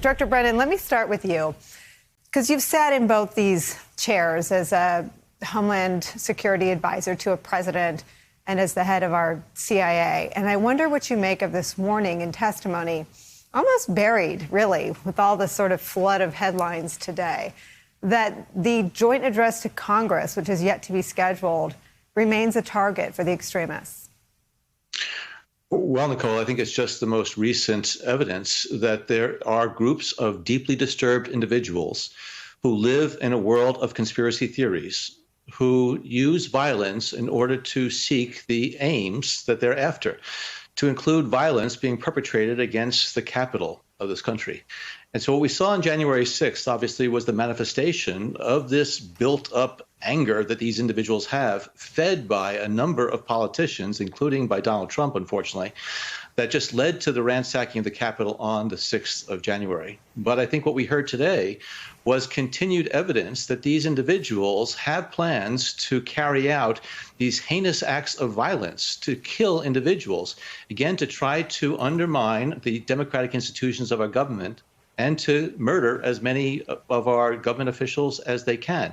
Director Brennan, let me start with you, because you've sat in both these chairs as a Homeland Security advisor to a president and as the head of our CIA. And I wonder what you make of this warning and testimony, almost buried, really, with all the sort of flood of headlines today, that the joint address to Congress, which is yet to be scheduled, remains a target for the extremists. Well, Nicole, I think it's just the most recent evidence that there are groups of deeply disturbed individuals who live in a world of conspiracy theories, who use violence in order to seek the aims that they're after, to include violence being perpetrated against the capital of this country. And so what we saw on January 6th, obviously, was the manifestation of this built-up anger that these individuals have, fed by a number of politicians, including by Donald Trump, unfortunately, that just led to the ransacking of the Capitol on the 6th of January. But I think what we heard today was continued evidence that these individuals have plans to carry out these heinous acts of violence, to kill individuals, again, to try to undermine the democratic institutions of our government and to murder as many of our government officials as they can.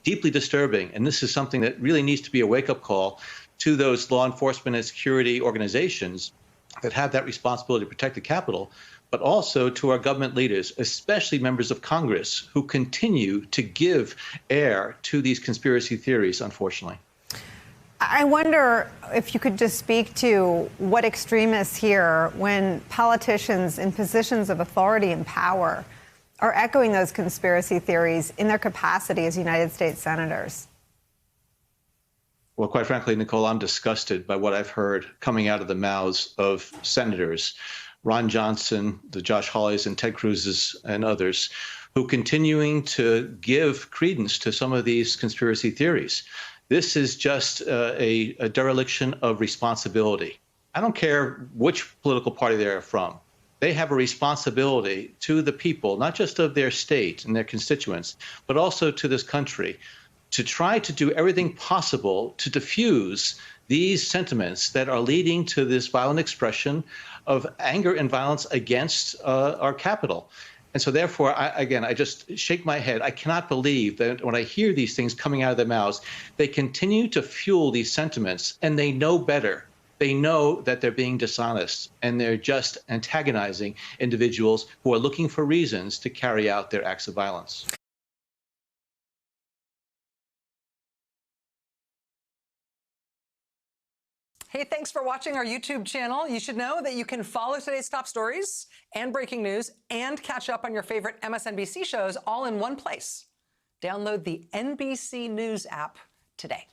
Deeply disturbing, and this is something that really needs to be a wake-up call to those law enforcement and security organizations that have that responsibility to protect the Capitol, but also to our government leaders, especially members of Congress, who continue to give air to these conspiracy theories, unfortunately. I wonder if you could just speak to what extremists hear when politicians in positions of authority and power are echoing those conspiracy theories in their capacity as United States senators. Well, quite frankly, Nicole, I'm disgusted by what I've heard coming out of the mouths of senators, Ron Johnson, the Josh Hawleys and Ted Cruz's and others, who continuing to give credence to some of these conspiracy theories. This is just a dereliction of responsibility. I don't care which political party they're from. They have a responsibility to the people, not just of their state and their constituents, but also to this country, to try to do everything possible to diffuse these sentiments that are leading to this violent expression of anger and violence against our Capitol. And so therefore, I just shake my head. I cannot believe that when I hear these things coming out of their mouths, they continue to fuel these sentiments, and they know better. They know that they're being dishonest, and they're just antagonizing individuals who are looking for reasons to carry out their acts of violence. Hey, thanks for watching our YouTube channel. You should know that you can follow today's top stories and breaking news and catch up on your favorite MSNBC shows all in one place. Download the NBC News app today.